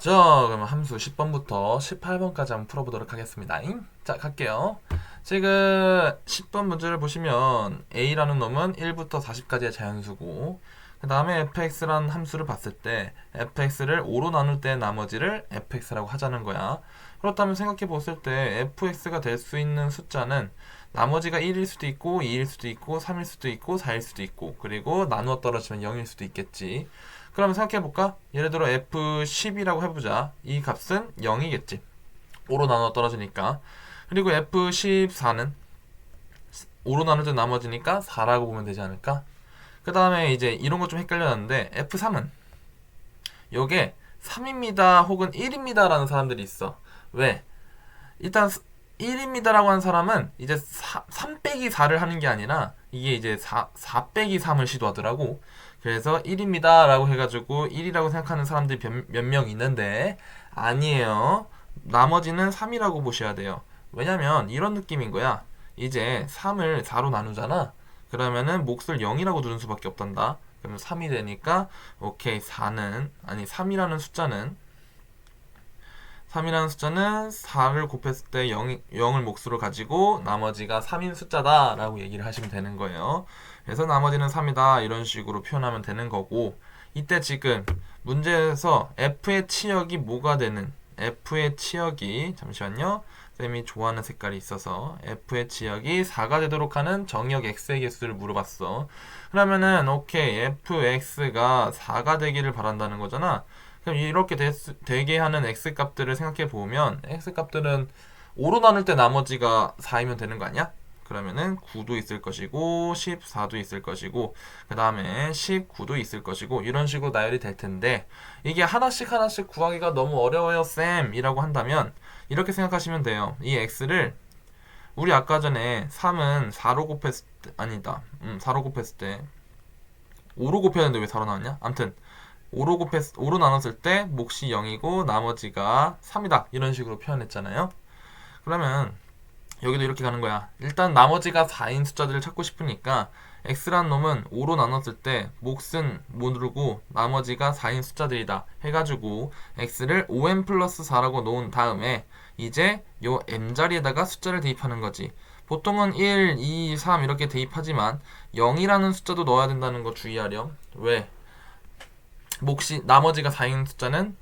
자, 그럼 함수 10번부터 18번까지 한번 풀어보도록 하겠습니다. 자, 갈게요. 지금 10번 문제를 보시면 A라는 놈은 1부터 40까지의 자연수고, 그 다음에 fx라는 함수를 봤을 때 fx를 5로 나눌 때 나머지를 fx라고 하자는 거야. 그렇다면 생각해 봤을 때 fx가 될 수 있는 숫자는 나머지가 1일 수도 있고 2일 수도 있고 3일 수도 있고 4일 수도 있고, 그리고 나누어 떨어지면 0일 수도 있겠지. 그럼 생각해볼까? 예를 들어 F10이라고 해보자. 이 값은 0이겠지. 5로 나눠 떨어지니까. 그리고 F14는 5로 나눌 때 나머지니까 4라고 보면 되지 않을까? 그 다음에 이제 이런 거 좀 헷갈렸는데 F3은 요게 3입니다 혹은 1입니다 라는 사람들이 있어. 왜? 일단 1입니다라고 하는 사람은 이제 3 빼기 4를 하는 게 아니라 이게 이제 4 빼기 3을 시도하더라고. 그래서 1입니다 라고 해가지고 1이라고 생각하는 사람들이 몇 명 있는데 아니에요. 나머지는 3이라고 보셔야 돼요. 왜냐면 이런 느낌인 거야. 이제 3을 4로 나누잖아. 그러면은 몫을 0이라고 두는 수밖에 없단다. 그러면 3이 되니까 오케이, 3이라는 숫자는 4를 곱했을 때 0을 몫으로 가지고 나머지가 3인 숫자다 라고 얘기를 하시면 되는 거예요. 그래서 나머지는 3이다 이런 식으로 표현하면 되는 거고, 이때 지금 문제에서 f의 치역이 뭐가 되는, f의 치역이, 잠시만요, 쌤이 좋아하는 색깔이 있어서 f의 치역이 4가 되도록 하는 정역 x의 개수를 물어봤어. 그러면은 오케이, fx가 4가 되기를 바란다는 거잖아. 그럼 이렇게 되게 하는 x 값들을 생각해 보면 x 값들은 5로 나눌 때 나머지가 4이면 되는 거 아니야? 그러면은 9도 있을 것이고 14도 있을 것이고 그 다음에 19도 있을 것이고 이런 식으로 나열이 될 텐데, 이게 하나씩 하나씩 구하기가 너무 어려워요 쌤 이라고 한다면 이렇게 생각하시면 돼요. 이 x를 우리 아까 전에 3은 4로 곱했을 때, 아니다, 4로 곱했을 때 5로 곱해야 되는데 왜 4로 나왔냐? 암튼 5로 나눴을 때 몫이 0이고 나머지가 3이다 이런 식으로 표현했잖아요. 그러면 여기도 이렇게 가는 거야. 일단 나머지가 4인 숫자들을 찾고 싶으니까 x라는 놈은 5로 나눴을 때 몫은 모르고 나머지가 4인 숫자들이다 해가지고 x를 5m 플러스 4라고 놓은 다음에 이제 요 m자리에다가 숫자를 대입하는 거지. 보통은 1, 2, 3 이렇게 대입하지만 0이라는 숫자도 넣어야 된다는 거 주의하렴. 왜? 몫이 나머지가 4인 숫자는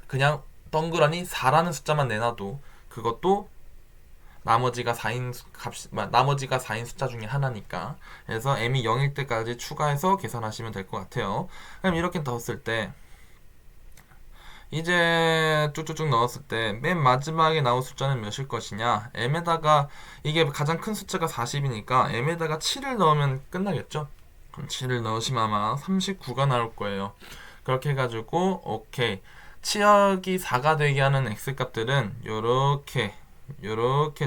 그냥 덩그러니 4라는 숫자만 내놔도 그것도 나머지가 4인 숫자 중에 하나니까. 그래서 m이 0일 때까지 추가해서 계산하시면 될 것 같아요. 그럼 이렇게 넣었을 때 이제 쭉쭉쭉 넣었을 때 맨 마지막에 나올 숫자는 몇일 것이냐, m에다가 이게 가장 큰 숫자가 40이니까 m에다가 7을 넣으면 끝나겠죠. 그럼 7을 넣으시면 아마 39가 나올 거예요. 그렇게 해가지고 오케이, 치역이 4가 되게 하는 x값들은 요렇게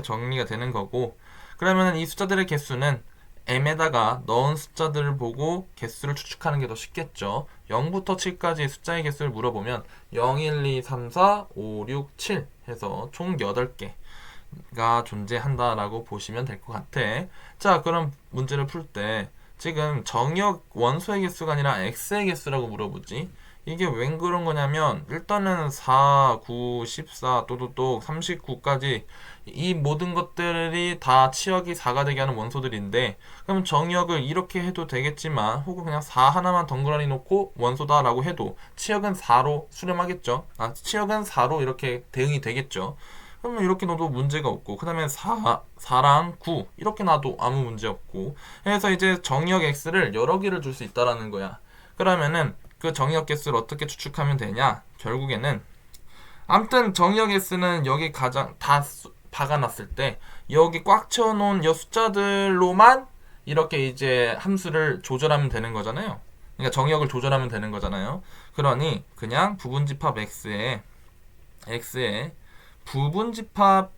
정리가 되는 거고, 그러면 이 숫자들의 개수는 m에다가 넣은 숫자들을 보고 개수를 추측하는 게 더 쉽겠죠. 0부터 7까지 숫자의 개수를 물어보면 0, 1, 2, 3, 4, 5, 6, 7 해서 총 8개가 존재한다라고 보시면 될 것 같아. 자, 그럼 문제를 풀 때 지금 정역 원소의 개수가 아니라 x의 개수라고 물어보지. 이게 웬 그런 거냐면 일단은 4, 9, 14, 또또똑 39까지 이 모든 것들이 다 치역이 4가 되게 하는 원소들인데, 그럼 정역을 이렇게 해도 되겠지만 혹은 그냥 4 하나만 덩그러니 놓고 원소다라고 해도 치역은 4로 수렴하겠죠. 치역은 4로 이렇게 대응이 되겠죠. 그러면 이렇게 넣어도 문제가 없고, 그 다음에 4랑 9 이렇게 놔도 아무 문제 없고 해서 이제 정역 x를 여러 개를 줄 수 있다라는 거야. 그러면은 그 정의역 개수를 어떻게 추측하면 되냐? 결국에는 암튼 정의역 개수는 여기 가장 다 박아놨을 때 여기 꽉 채워놓은 이 숫자들로만 이렇게 이제 함수를 조절하면 되는 거잖아요. 그러니까 정의역을 조절하면 되는 거잖아요. 그러니 그냥 부분집합 x의 부분집합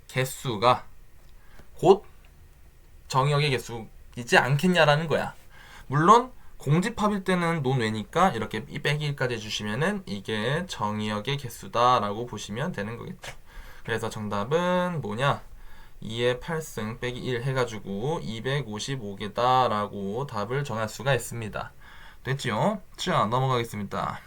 개수가 곧 정의역의 개수이지 않겠냐라는 거야. 물론 공집합일 때는 논외니까 이렇게 이 빼기 1까지 해주시면은 이게 정의역의 개수다 라고 보시면 되는 거겠죠. 그래서 정답은 뭐냐, 2의 8승 빼기 1 해가지고 255개다 라고 답을 정할 수가 있습니다. 됐지요? 자, 넘어가겠습니다.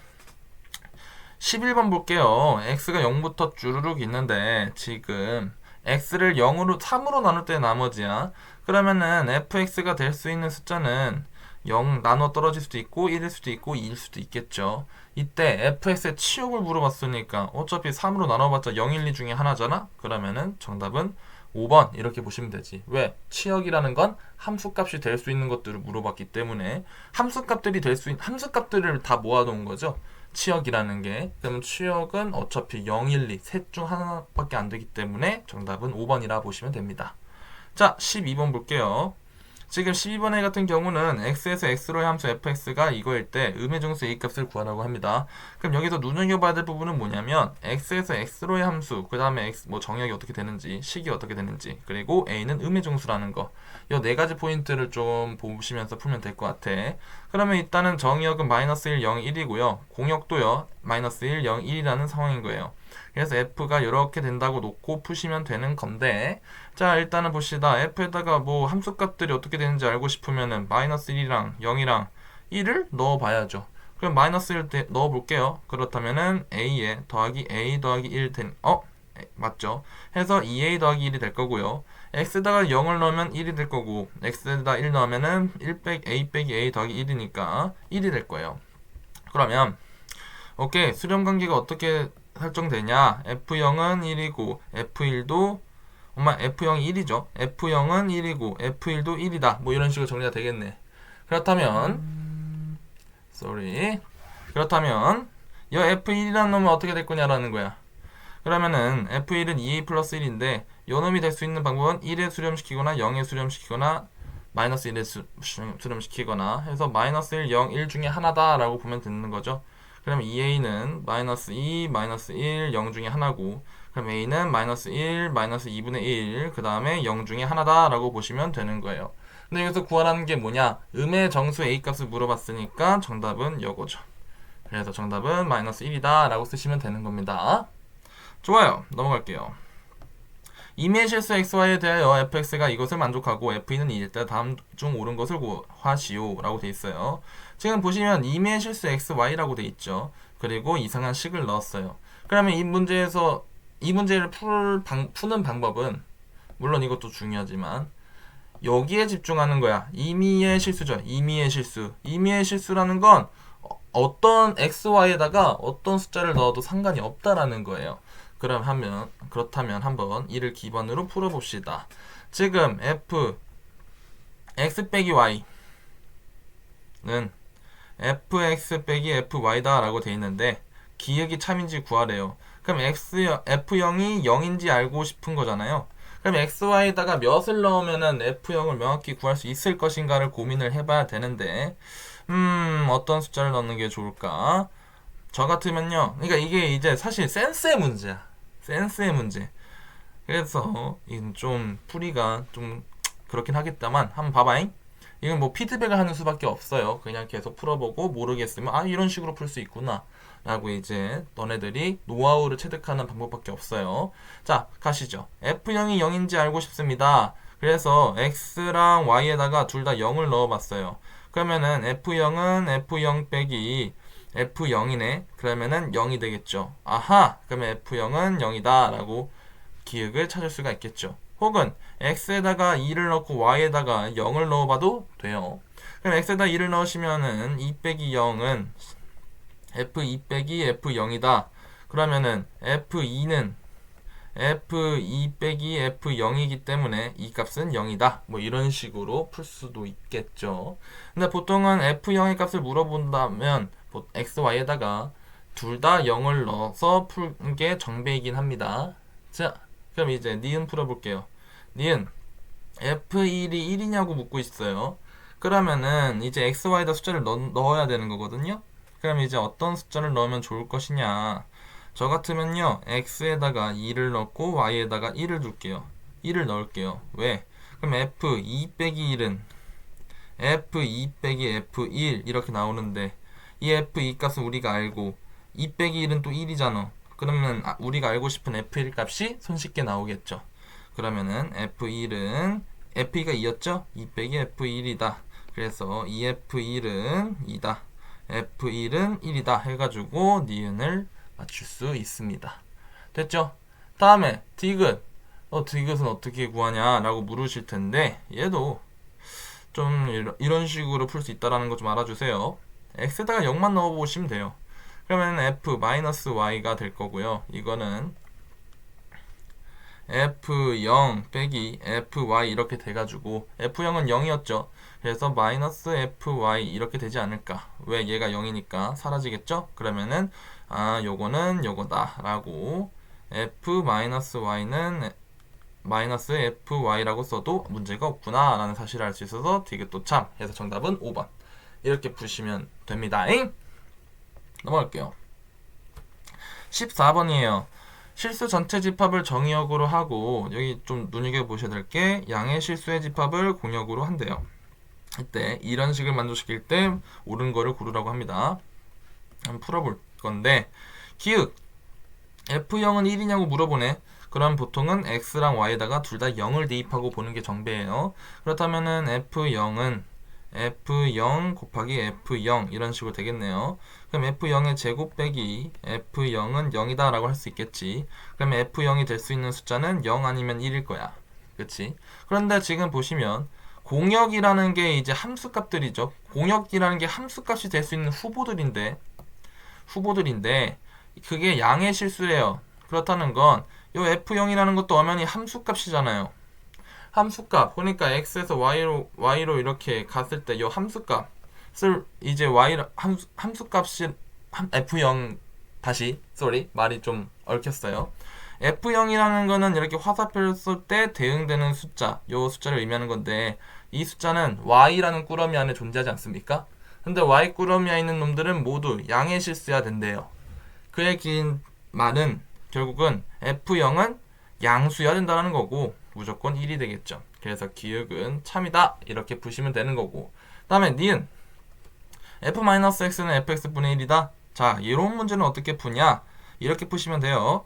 11번 볼게요. x가 0부터 주르륵 있는데 지금 x를 0으로 3으로 나눌 때 나머지야. 그러면은 fx가 될 수 있는 숫자는 0 나눠 떨어질 수도 있고 1일 수도 있고 2일 수도 있겠죠. 이때 fx의 치욕을 물어봤으니까 어차피 3으로 나눠봤자 0, 1, 2 중에 하나잖아? 그러면은 정답은 5번 이렇게 보시면 되지. 왜? 치역이라는 건 함수값이 될 수 있는 것들을 물어봤기 때문에 함수값들이 될 수 있는 함수값들을 다 모아놓은 거죠. 치역이라는 게. 그러면 치역은 어차피 0, 1, 2 셋 중 하나밖에 안 되기 때문에 정답은 5번이라 보시면 됩니다. 자, 12번 볼게요. 지금 12번에 같은 경우는 x에서 x로의 함수 fx가 이거일 때 음의 정수 a값을 구하라고 합니다. 그럼 여기서 눈여겨봐야 될 부분은 뭐냐면 x에서 x로의 함수, 그 다음에 x 뭐 정의역이 어떻게 되는지, 식이 어떻게 되는지, 그리고 a는 음의 정수라는 거. 이 네 가지 포인트를 좀 보시면서 풀면 될 것 같아. 그러면 일단은 정의역은 마이너스 1, 0, 1이고요. 공역도요. 마이너스 1, 0, 1이라는 상황인 거예요. 그래서 f가 이렇게 된다고 놓고 푸시면 되는 건데, 자, 일단은 봅시다. f에다가 뭐 함수값들이 어떻게 되는지 알고 싶으면은 마이너스 1이랑 0이랑 1을 넣어봐야죠. 그럼 마이너스 1 넣어볼게요. 그렇다면은 a에 더하기 a 더하기 1 맞죠? 해서 2a 더하기 1이 될 거고요. x에다가 0을 넣으면 1이 될 거고, x에다 1 넣으면은 1 빼기 a 더하기 1이니까 1이 될 거예요. 그러면 오케이, 수렴관계가 어떻게 설정되냐? f0은 1이고 f1도 f0이 1이죠. f0은 1이고 f1도 1이다. 뭐 이런 식으로 정리가 되겠네. 그렇다면 그렇다면 이 f1이라는 놈은 어떻게 될 거냐라는 거야. 그러면은 f1은 2a 플러스 1인데 요 놈이 될 수 있는 방법은 1에 수렴시키거나 0에 수렴시키거나 마이너스 1에 수렴시키거나 해서 마이너스 1, 0, 1 중에 하나다 라고 보면 되는 거죠. 그럼 2a는 마이너스 2, 마이너스 1, 0 중에 하나고, 그럼 a는 마이너스 1, 마이너스 2분의 1, 그 다음에 0 중에 하나다 라고 보시면 되는 거예요. 근데 여기서 구하라는 게 뭐냐? 음의 정수 a 값을 물어봤으니까 정답은 요거죠. 그래서 정답은 마이너스 1이다 라고 쓰시면 되는 겁니다. 좋아요. 넘어갈게요. 임의의 실수 xy에 대하여 fx가 이것을 만족하고 f는 2일 때 다음 중 옳은 것을 구하시오 라고 돼 있어요. 지금 보시면 임의의 실수 xy라고 돼 있죠. 그리고 이상한 식을 넣었어요. 그러면 이 문제를 푸는 방법은 물론 이것도 중요하지만 여기에 집중하는 거야. 임의의 실수죠. 임의의 실수. 임의의 실수라는 건 어떤 xy에다가 어떤 숫자를 넣어도 상관이 없다라는 거예요. 그렇다면 한번 이를 기반으로 풀어봅시다. 지금 x 빼기 y는 fx 빼기 fy다 라고 돼 있는데 기역이 참인지 구하래요. 그럼 f0이 0인지 알고 싶은 거잖아요. 그럼 xy에다가 몇을 넣으면은 f0을 명확히 구할 수 있을 것인가를 고민을 해봐야 되는데 어떤 숫자를 넣는 게 좋을까? 저 같으면요. 그러니까 이게 이제 사실 센스의 문제야. 센스의 문제. 그래서 좀 풀이가 좀 그렇긴 하겠다만 한번 봐봐잉. 이건 뭐 피드백을 하는 수밖에 없어요. 그냥 계속 풀어보고 모르겠으면 아 이런 식으로 풀 수 있구나 라고 이제 너네들이 노하우를 체득하는 방법밖에 없어요. 자, 가시죠. f0이 0인지 알고 싶습니다. 그래서 x랑 y에다가 둘 다 0을 넣어봤어요. 그러면은 f0은 f0 빼기 f0이네. 그러면은 0이 되겠죠. 아하! 그러면 f0은 0이다 라고 기억을 찾을 수가 있겠죠. 혹은 x에다가 2를 넣고 y에다가 0을 넣어봐도 돼요. 그럼 x에다 2를 넣으시면은 2 빼기 0은 f2 빼기 f0이다. 그러면은 f2는 f2 빼기 f0이기 때문에 이 값은 0이다. 뭐 이런 식으로 풀 수도 있겠죠. 근데 보통은 f0의 값을 물어본다면 x, y에다가 둘 다 0을 넣어서 푸는 게 정배이긴 합니다. 자, 그럼 이제 니은 풀어볼게요. 니은 f1이 1이냐고 묻고 있어요. 그러면은 이제 x, y에다 숫자를 넣어야 되는 거거든요. 그럼 이제 어떤 숫자를 넣으면 좋을 것이냐? 저 같으면요, x에다가 2를 넣고 y에다가 1을 둘게요. 1을 넣을게요. 왜? 그럼 f2 빼기 1은 f2 빼기 f1 이렇게 나오는데 이 f2 값은 우리가 알고 2 빼기 1은 또 1이잖아. 그러면 우리가 알고 싶은 f1 값이 손쉽게 나오겠죠. 그러면은 f1은 f2가 2였죠? 2 빼기 f1이다. 그래서 2f1은 2다. F1은 1이다 해가지고 니은을 맞출 수 있습니다. 됐죠? 다음에 디귿. 디귿은 어떻게 구하냐 라고 물으실 텐데 얘도 좀 이런 식으로 풀 수 있다라는 거 좀 알아주세요. x에다가 0만 넣어보시면 돼요. 그러면 f-y가 될 거고요. 이거는 f0 빼기 fy 이렇게 돼가지고 f0은 0이었죠. 그래서 마이너스 fy 이렇게 되지 않을까. 왜? 얘가 0이니까 사라지겠죠? 그러면은 요거는 요거다 라고 f-y는 마이너스 fy라고 써도 문제가 없구나 라는 사실을 알 수 있어서 디귿도 참 해서 정답은 5번 이렇게 푸시면 됩니다. 넘어갈게요. 14번이에요. 실수 전체 집합을 정의역으로 하고 여기 좀 눈여겨보셔야 될 게 양의 실수의 집합을 공역으로 한대요. 이때 이런 식을 만족시킬 때 옳은 거를 고르라고 합니다. 한번 풀어볼 건데 기역 F0은 1이냐고 물어보네. 그럼 보통은 X랑 Y에다가 둘 다 0을 대입하고 보는 게 정배예요. 그렇다면은 F0은 F0 곱하기 F0 이런 식으로 되겠네요. 그럼 F0의 제곱 빼기 F0은 0이다 라고 할 수 있겠지. 그럼 F0이 될 수 있는 숫자는 0 아니면 1일 거야. 그치? 그런데 지금 보시면 공역이라는 게 이제 함수값들이죠. 공역이라는 게 함수값이 될 수 있는 후보들인데 그게 양의 실수래요. 그렇다는 건 이 F0이라는 것도 엄연히 함수값이잖아요. 함수값, 그러니까 x에서 y로 이렇게 갔을 때 이 함수값을 이제 함수값이 f0 말이 좀 얽혔어요. f0이라는 거는 이렇게 화살표를 쏠 때 대응되는 숫자, 이 숫자를 의미하는 건데 이 숫자는 y라는 꾸러미 안에 존재하지 않습니까? 근데 y 꾸러미에 있는 놈들은 모두 양의 실수야 된대요. 그의 긴 말은 결국은 f0은 양수여야 된다는 거고 무조건 1이 되겠죠. 그래서 기역은 참이다 이렇게 푸시면 되는 거고, 그 다음에 니은 f-x는 fx분의 1이다. 자, 이런 문제는 어떻게 푸냐, 이렇게 푸시면 돼요.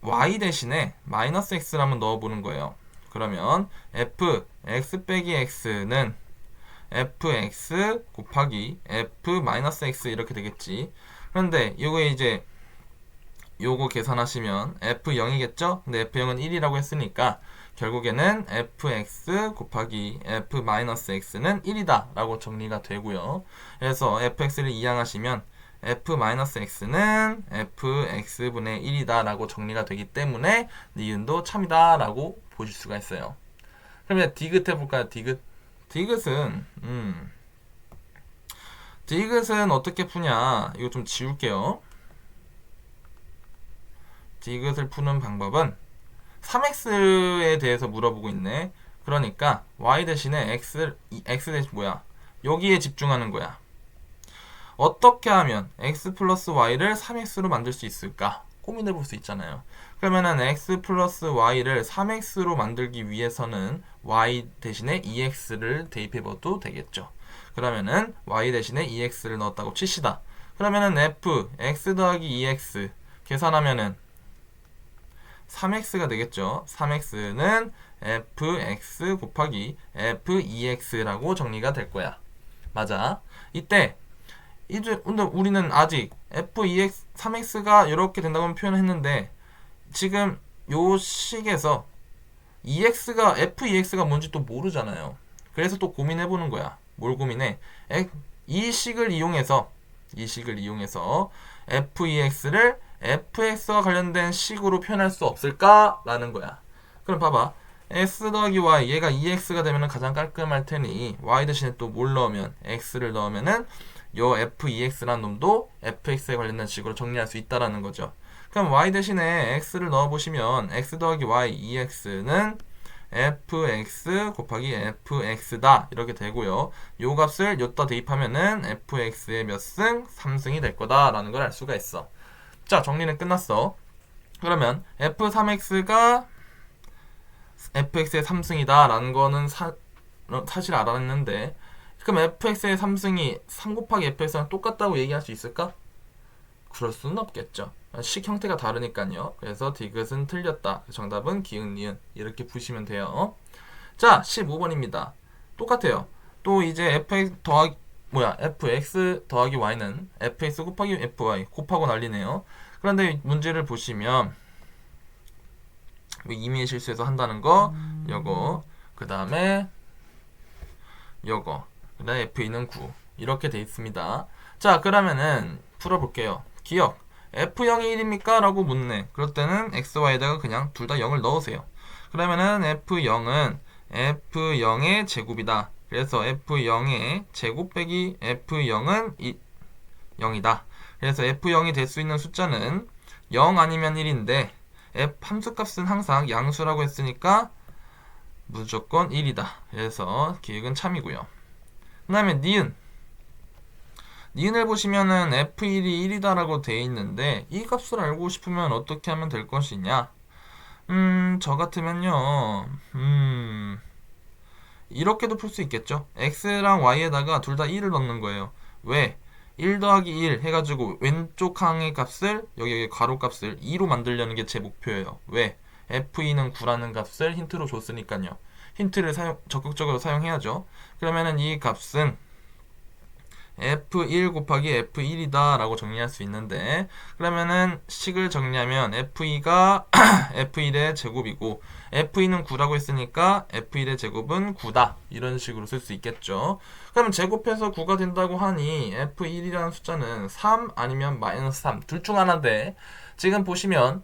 y 대신에 마이너스 x를 한번 넣어보는 거예요. 그러면 fx 빼기 x는 fx 곱하기 f-x 이렇게 되겠지. 그런데 이거에 이제 요거 계산하시면 f0이겠죠? 근데 f0은 1이라고 했으니까 결국에는 fx 곱하기 f-x는 1이다 라고 정리가 되고요. 그래서 fx를 이항하시면 f-x는 fx분의 1이다 라고 정리가 되기 때문에 니은도 참이다 라고 보실 수가 있어요. 그럼 이제 디귿 해볼까요? 디귿은 어떻게 푸냐, 이거 좀 지울게요. 디귿을 푸는 방법은 3x에 대해서 물어보고 있네. 그러니까 y 대신에 x 대신 여기에 집중하는 거야. 어떻게 하면 x 플러스 y를 3x로 만들 수 있을까? 고민해 볼 수 있잖아요. 그러면은 x 플러스 y를 3x로 만들기 위해서는 y 대신에 2x를 대입해봐도 되겠죠. 그러면은 y 대신에 2x를 넣었다고 칩시다. 그러면은 x 더하기 2x 계산하면은 3x가 되겠죠. 3x는 fx 곱하기 f2x라고 정리가 될 거야. 맞아. 이때 근데 우리는 아직 f2x 3x가 이렇게 된다고 표현했는데 지금 요 식에서 f2x가 뭔지 또 모르잖아요. 그래서 또 고민해 보는 거야. 뭘 고민해? 이 식을 이용해서 f2x를 fx와 관련된 식으로 표현할 수 없을까라는 거야. 그럼 봐봐. x 더하기 y, 얘가 2x가 되면 가장 깔끔할 테니 y 대신에 또 뭘 넣으면 x를 넣으면은 요 f2x라는 놈도 fx에 관련된 식으로 정리할 수 있다라는 거죠. 그럼 y 대신에 x를 넣어보시면 x 더하기 y 2x는 fx 곱하기 fx다 이렇게 되고요. 요 값을 여기다 대입하면은 fx의 몇 승? 3승이 될 거다라는 걸 알 수가 있어. 자, 정리는 끝났어. 그러면 f3x가 fx의 3승이다 라는 거는 사실 알았는데 그럼 fx의 3승이 3 곱하기 fx랑 똑같다고 얘기할 수 있을까? 그럴 수는 없겠죠. 식 형태가 다르니까요. 그래서 디귿은 틀렸다. 정답은 기역, 니은 이렇게 푸시면 돼요. 자, 15번입니다. 똑같아요. 또 이제 fx 더하기 fx 더하기 y는 fx 곱하기 fy 곱하고 난리네요. 그런데 문제를 보시면 임의의 실수에서 한다는 거 요거 그 다음에 요거 그 다음에 f는 9 이렇게 돼 있습니다. 자 그러면은 풀어볼게요. 기억 f0이 1입니까? 라고 묻네. 그럴 때는 x, y에다가 그냥 둘 다 0을 넣으세요. 그러면은 f0은 f0의 제곱이다. 그래서 f0의 제곱 빼기 f0은 0이다. 그래서 f0이 될 수 있는 숫자는 0 아니면 1인데 f 함수값은 항상 양수라고 했으니까 무조건 1이다. 그래서 기획은 참이고요. 그 다음에 니은을 보시면은 f1이 1이다 라고 되어 있는데 이 값을 알고 싶으면 어떻게 하면 될 것이냐. 저 같으면요 이렇게도 풀 수 있겠죠. x랑 y에다가 둘 다 1을 넣는 거예요. 왜? 1 더하기 1 해가지고 왼쪽 항의 값을 여기 괄호 값을 2로 만들려는 게 제 목표예요. 왜? f2는 9라는 값을 힌트로 줬으니까요. 힌트를 적극적으로 사용해야죠. 그러면은 이 값은 f1 곱하기 f1이다 라고 정리할 수 있는데 그러면은 식을 정리하면 f2가 f1의 제곱이고 f2는 9라고 했으니까 f1의 제곱은 9다 이런 식으로 쓸 수 있겠죠. 그럼 제곱해서 9가 된다고 하니 f1이라는 숫자는 3 아니면 마이너스 3 둘 중 하나인데 지금 보시면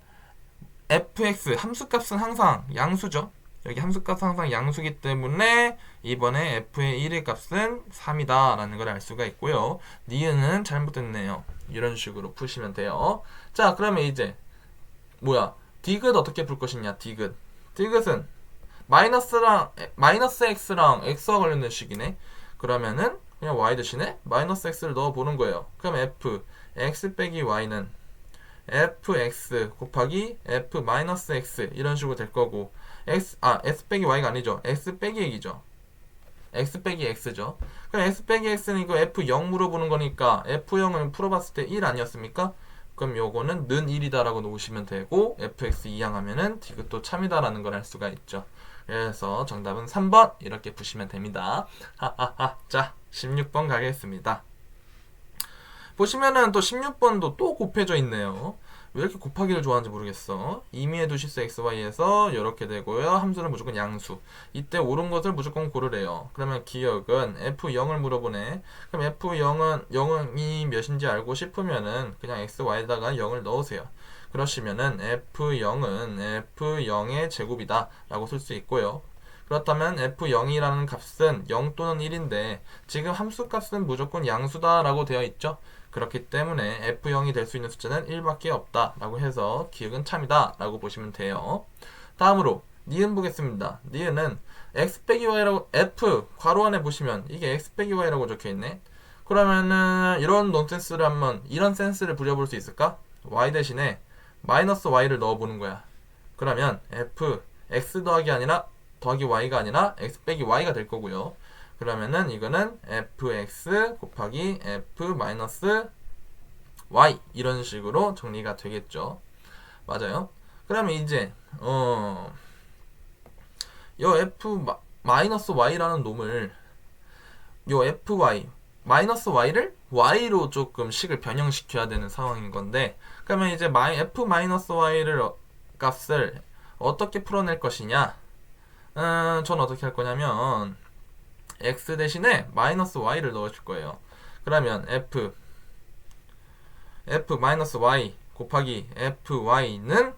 fx 함수값은 항상 양수죠. 여기 함수값은 항상 양수기 때문에 이번에 f의 1의 값은 3이다 라는 걸 알 수가 있고요. 니은은 잘못됐네요. 이런 식으로 푸시면 돼요. 자 그러면 이제 디귿 어떻게 풀 것이냐. 디귿은 마이너스 x랑 x와 관련된 식이네. 그러면은 그냥 y 대신에 마이너스 x를 넣어 보는 거예요. 그럼 x 빼기 y는 fx 곱하기 f 마이너스 x 이런 식으로 될 거고 s 빼기 y가 아니죠. x 빼기 x이죠. x 빼기 x죠. 그럼 x 빼기 x는 이거 f0 물어보는 거니까 f0은 풀어봤을 때 1 아니었습니까? 그럼 요거는 는 1이다 라고 놓으시면 되고 fx 이항하면은 디귿도 참이다 라는 걸 알 수가 있죠. 그래서 정답은 3번 이렇게 푸시면 됩니다. 자 16번 가겠습니다. 보시면은 또 16번도 또 곱해져 있네요. 왜 이렇게 곱하기를 좋아하는지 모르겠어. 임의의 두 실수 xy에서 이렇게 되고요. 함수는 무조건 양수. 이때 옳은 것을 무조건 고르래요. 그러면 기억은 f0을 물어보네. 그럼 f0은 0이 몇인지 알고 싶으면은 그냥 xy에다가 0을 넣으세요. 그러시면은 f0은 f0의 제곱이다 라고 쓸 수 있고요. 그렇다면 f0이라는 값은 0 또는 1인데 지금 함수값은 무조건 양수다 라고 되어 있죠. 그렇기 때문에 f0이 될 수 있는 숫자는 1밖에 없다 라고 해서 기억은 참이다 라고 보시면 돼요. 다음으로 니은 보겠습니다. 니은은 x 빼기 y라고 f 괄호 안에 보시면 이게 x 빼기 y라고 적혀있네. 그러면은 이런 논센스를 한번 이런 센스를 부려볼 수 있을까? y 대신에 마이너스 y를 넣어보는 거야. 그러면 f x 더하기 y가 아니라 x 빼기 y가 될 거고요. 그러면은 이거는 fx 곱하기 f 마이너스 y 이런 식으로 정리가 되겠죠. 맞아요. 그러면 이제 요 f 마이너스 y라는 놈을 요 fy 마이너스 y를 y로 조금 식을 변형시켜야 되는 상황인 건데 그러면 이제 f 마이너스 y를 값을 어떻게 풀어낼 것이냐. 전 어떻게 할 거냐면 x 대신에 마이너스 y를 넣어줄 거예요. 그러면 f 마이너스 y 곱하기 fy는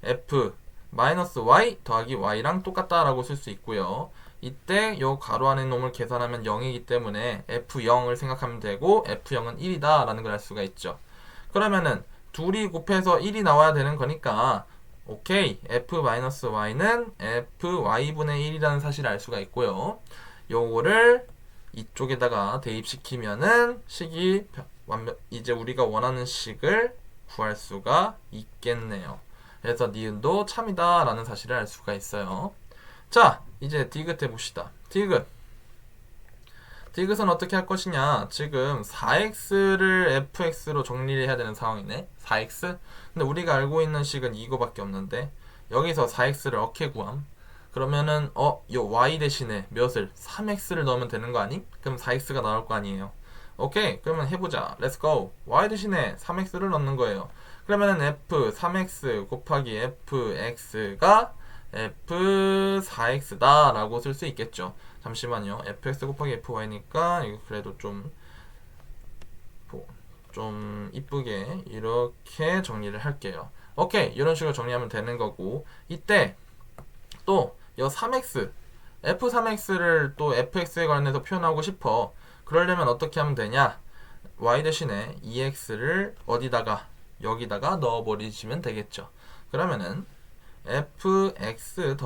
f 마이너스 y 더하기 y랑 똑같다라고 쓸 수 있고요. 이때 요 가로 안에 놈을 계산하면 0이기 때문에 f0을 생각하면 되고 f0은 1이다 라는 걸 알 수가 있죠. 그러면은 둘이 곱해서 1이 나와야 되는 거니까 오케이 f-y는 fy분의 1이라는 사실을 알 수가 있고요. 요거를 이쪽에다가 대입시키면은 식이 이제 우리가 원하는 식을 구할 수가 있겠네요. 그래서 니은도 참이다 라는 사실을 알 수가 있어요. 자 이제 디귿 해봅시다. 디귿은 어떻게 할 것이냐. 지금 4x를 fx로 정리를 해야 되는 상황이네. 4x? 근데 우리가 알고 있는 식은 이거밖에 없는데 여기서 4x를 어떻게 구함? 그러면은 요 y 대신에 몇을 3x를 넣으면 되는 거 아니? 그럼 4x가 나올 거 아니에요. 오케이, 그러면 해보자. Let's go. y 대신에 3x를 넣는 거예요. 그러면은 f 3x 곱하기 fx가 f4x다 라고 쓸 수 있겠죠. 잠시만요. fx 곱하기 fy니까 이거 그래도 좀 이쁘게 이렇게 정리를 할게요. 오케이, 이런 식으로 정리하면 되는 거고, 이때 또 이 3x f3x를 또 fx에 관해서 표현하고 싶어. 그러려면 어떻게 하면 되냐? y 대신에 2x를 어디다가 여기다가 넣어버리시면 되겠죠. 그러면은 fx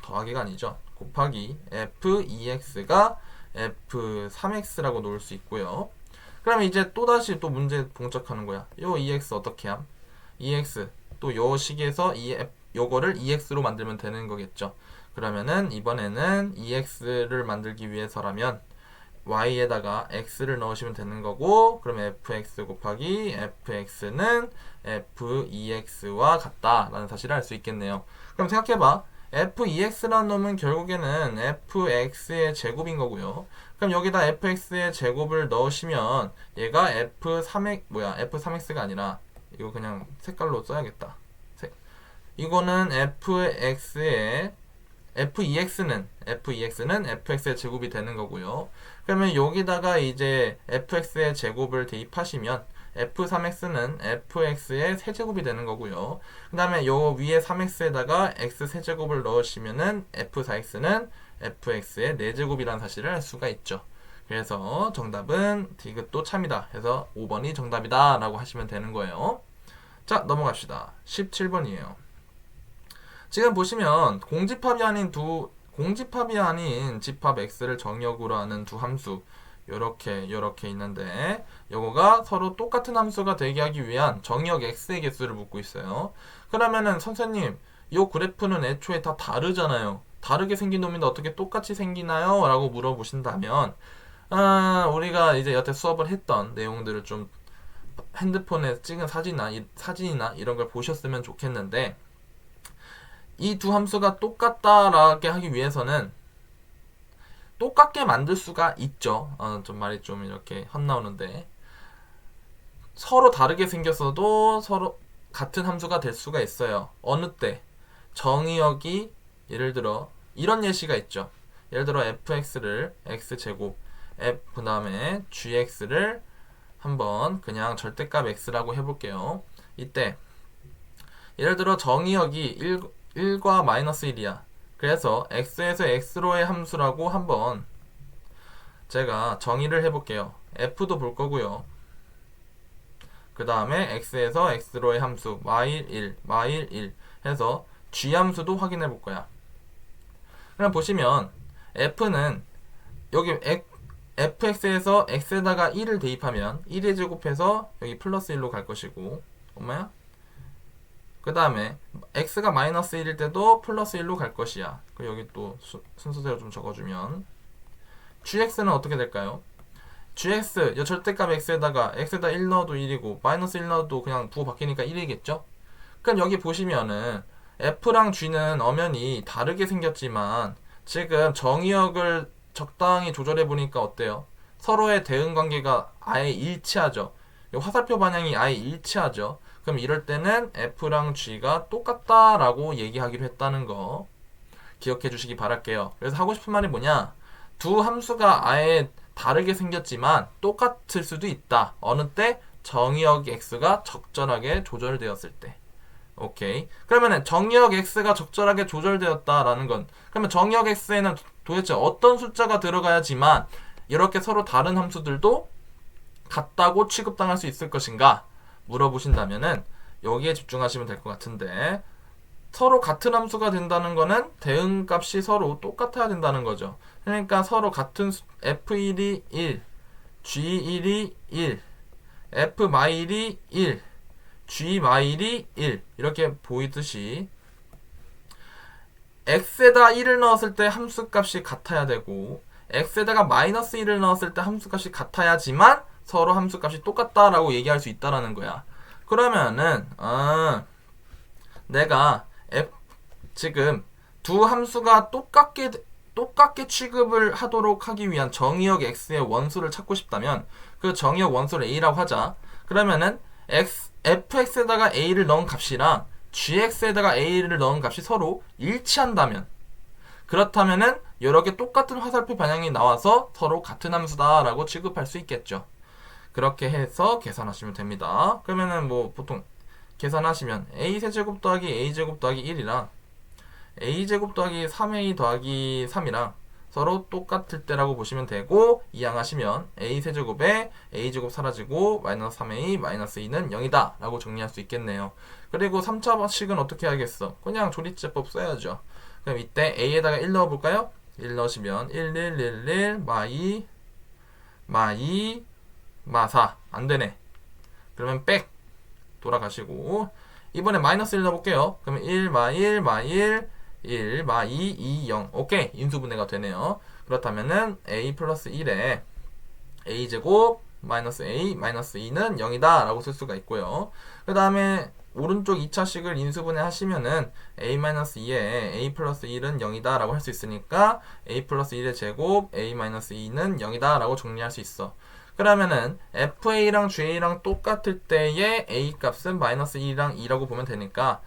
더하기가 아니죠. 곱하기 f2x가 f3x라고 놓을 수 있고요. 그러면 이제 또다시 또 문제 봉착하는 거야. 요 2x 어떻게 함? 2x 또 요 식에서 요거를 2x로 만들면 되는 거겠죠. 그러면은 이번에는 2x를 만들기 위해서라면 y에다가 x를 넣으시면 되는 거고, 그러면 fx 곱하기 fx는 f2x와 같다라는 사실을 알 수 있겠네요. 그럼 생각해봐. f2x라는 놈은 결국에는 fx의 제곱인 거고요. 그럼 여기다 fx의 제곱을 넣으시면 얘가 f3x가 아니라 이거 그냥 색깔로 써야겠다. 이거는 f2x는 fx의 제곱이 되는 거고요. 그러면 여기다가 이제 fx의 제곱을 대입하시면 f3x는 fx의 세제곱이 되는 거고요. 그 다음에 요 위에 3x에다가 x 세제곱을 넣으시면은 f4x는 fx의 4제곱이라는 사실을 알 수가 있죠. 그래서 정답은 디귿도 참이다 해서 5번이 정답이다 라고 하시면 되는 거예요. 자, 넘어갑시다. 17번이에요. 지금 보시면 공집합이 아닌 집합 x를 정역으로 하는 두 함수 요렇게 있는데, 요거가 서로 똑같은 함수가 되게 하기 위한 정역 x의 개수를 묻고 있어요. 그러면은 선생님, 요 그래프는 애초에 다 다르잖아요. 다르게 생긴 놈인데 어떻게 똑같이 생기나요? 라고 물어보신다면, 우리가 이제 여태 수업을 했던 내용들을 좀 핸드폰에 찍은 사진이나 이런 걸 보셨으면 좋겠는데, 이 두 함수가 똑같다라게 하기 위해서는 똑같게 만들 수가 있죠. 좀 말이 좀 이렇게 헛나오는데, 서로 다르게 생겼어도 서로 같은 함수가 될 수가 있어요. 어느 때? 정의역이 예를 들어 이런 예시가 있죠. 예를 들어 fx를 x제곱 그 다음에 gx를 한번 그냥 절대값 x라고 해볼게요. 이때 예를 들어 정의역이 1과 마이너스 1이야. 그래서 x에서 x로의 함수라고 한번 제가 정의를 해볼게요. f도 볼 거고요. 그 다음에 x에서 x로의 함수 마일 1 해서 g 함수도 확인해 볼 거야. 그럼 보시면 f는 여기 fx에서 x에다가 1을 대입하면 1에 제곱해서 여기 플러스 1로 갈 것이고, 엄마야? 그 다음에 x가 마이너스 1일 때도 플러스 1로 갈 것이야. 여기 또 순서대로 좀 적어주면 gx는 어떻게 될까요? gx, 이 절대값 x에다 1 넣어도 1이고 마이너스 1 넣어도 그냥 부호 바뀌니까 1이겠죠? 그럼 여기 보시면은 f랑 g는 엄연히 다르게 생겼지만 지금 정의역을 적당히 조절해 보니까 어때요? 서로의 대응 관계가 아예 일치하죠. 화살표 방향이 아예 일치하죠. 그럼 이럴 때는 f랑 g가 똑같다라고 얘기하기로 했다는 거 기억해 주시기 바랄게요. 그래서 하고 싶은 말이 뭐냐? 두 함수가 아예 다르게 생겼지만 똑같을 수도 있다. 어느 때? 정의역 x가 적절하게 조절되었을 때. 오케이. 그러면은 정의역 x가 적절하게 조절되었다라는 건, 그러면 정의역 x에는 도대체 어떤 숫자가 들어가야지만 이렇게 서로 다른 함수들도 같다고 취급당할 수 있을 것인가 물어보신다면은 여기에 집중하시면 될 것 같은데, 서로 같은 함수가 된다는 거는 대응값이 서로 똑같아야 된다는 거죠. 그러니까 서로 같은 f1이 1, g1이 1, f-1이 1, g-1이 1 이렇게 보이듯이 x에다 1을 넣었을 때 함수값이 같아야 되고 x에다가 마이너스 1을 넣었을 때 함수값이 같아야지만 서로 함수값이 똑같다라고 얘기할 수 있다라는 거야. 그러면은 내가 지금 두 함수가 똑같게 취급을 하도록 하기 위한 정의역 x의 원소를 찾고 싶다면 그 정의역 원소를 a라고 하자. 그러면은 fx에다가 a를 넣은 값이랑 gx에다가 a를 넣은 값이 서로 일치한다면, 그렇다면은 여러 개 똑같은 화살표 방향이 나와서 서로 같은 함수다라고 취급할 수 있겠죠. 그렇게 해서 계산하시면 됩니다. 그러면은 뭐 보통 계산하시면 a세제곱 더하기 a제곱 더하기 1이랑 a제곱 더하기 3a 더하기 3이랑 서로 똑같을 때라고 보시면 되고, 이항하시면 a세제곱에 a제곱 사라지고 마이너스 3a 마이너스 2는 0이다 라고 정리할 수 있겠네요. 그리고 3차 방식은 어떻게 하겠어? 그냥 조리제법 써야죠. 그럼 이때 a에다가 1 넣어볼까요? 1 넣으시면 1, 1, 1, 1, 마2, 마2, 마4 안되네. 그러면 백 돌아가시고 이번에 마이너스 1 넣어볼게요. 그러면 1, 마1, 마1, 1, 마2, 2, 0. 오케이, 인수분해가 되네요. 그렇다면은 a 플러스 1에 a제곱 마이너스 a 마이너스 2는 0이다 라고 쓸 수가 있고요. 그 다음에 오른쪽 2차식을 인수분해 하시면은 a-2에 a 플러스 1은 0이다 라고 할 수 있으니까 a 플러스 1의 제곱 a-2는 0이다 라고 정리할 수 있어. 그러면은 fa랑 ga랑 똑같을 때의 a 값은 마이너스 1이랑 2라고 보면 되니까,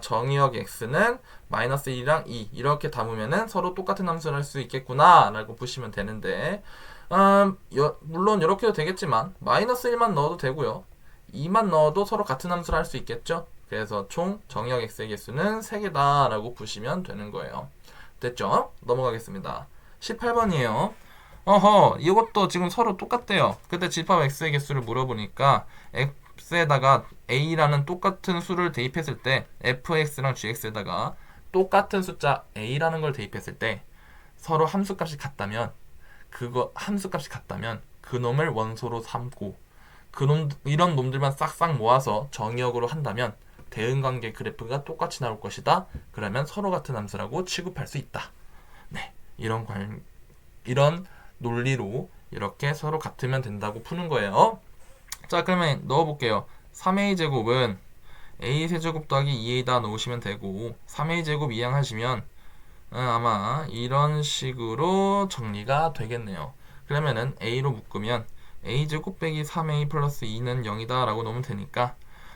정의역 x는 마이너스 1이랑 2 이렇게 담으면은 서로 똑같은 함수를 할 수 있겠구나 라고 보시면 되는데, 물론 이렇게도 되겠지만 마이너스 1만 넣어도 되고요, 2만 넣어도 서로 같은 함수를 할 수 있겠죠. 그래서 총 정의역 x의 개수는 3개다 라고 보시면 되는 거예요. 됐죠? 넘어가겠습니다. 18번이에요. 이것도 지금 서로 똑같대요. 그때 집합 x의 개수를 물어보니까 x에다가 a라는 똑같은 수를 대입했을 때 fx랑 gx에다가 똑같은 숫자 a라는 걸 대입했을 때 서로 함수값이 같다면, 그 놈을 원소로 삼고 이런 놈들만 싹싹 모아서 정의역으로 한다면 대응관계 그래프가 똑같이 나올 것이다. 그러면 서로 같은 함수라고 취급할 수 있다. 네, 이런 논리로 이렇게 서로 같으면 된다고 푸는 거예요. 자, 그러면 넣어볼게요. 3a 제곱은 a 세제곱 더하기 2a다 넣으시면 되고, 3a 제곱 이항하시면 아마 이런 식으로 정리가 되겠네요. 그러면은 a로 묶으면 a제곱 빼기 3a 플러스 2는 0이다 라고 넣으면 되니까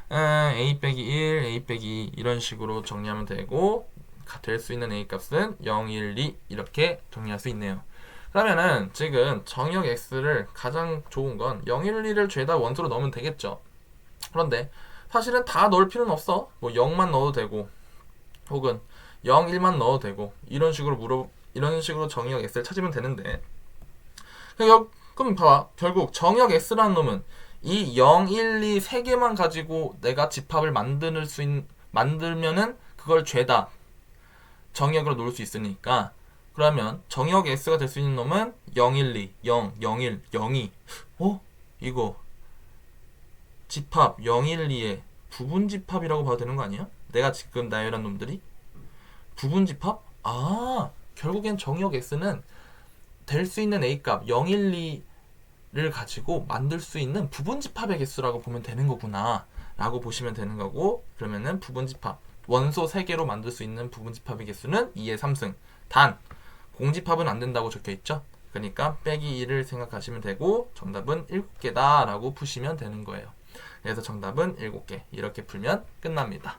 a 빼기 1, a 빼기 2 이런 식으로 정리하면 되고, 될 수 있는 a 값은 0, 1, 2 이렇게 정리할 수 있네요. 그러면은 지금 정의역 x를 가장 좋은 건 0, 1, 2를 죄다 원소로 넣으면 되겠죠. 그런데 사실은 다 넣을 필요는 없어. 뭐 0만 넣어도 되고 혹은 0, 1만 넣어도 되고 이런 식으로 정의역 x를 찾으면 되는데, 그럼 봐봐. 결국 정의역 x라는 놈은 이 0, 1, 2 세 개만 가지고 내가 집합을 만들면은 그걸 죄다 정의역으로 놓을 수 있으니까, 그러면 정의역 x가 될 수 있는 놈은 0, 1, 2, 0, 0, 1, 0, 2. 이거 집합 0, 1, 2의 부분 집합이라고 봐도 되는 거 아니야? 내가 지금 나열한 놈들이 부분 집합? 결국엔 정의역 x는 될 수 있는 a 값 0, 1, 2를 가지고 만들 수 있는 부분 집합의 개수라고 보면 되는 거구나 라고 보시면 되는 거고, 그러면은 부분 집합 원소 3개로 만들 수 있는 부분 집합의 개수는 2의 3승. 단 공집합은 안 된다고 적혀 있죠. 그러니까 빼기 1을 생각하시면 되고 정답은 7개다 라고 푸시면 되는 거예요. 그래서 정답은 7개 이렇게 풀면 끝납니다.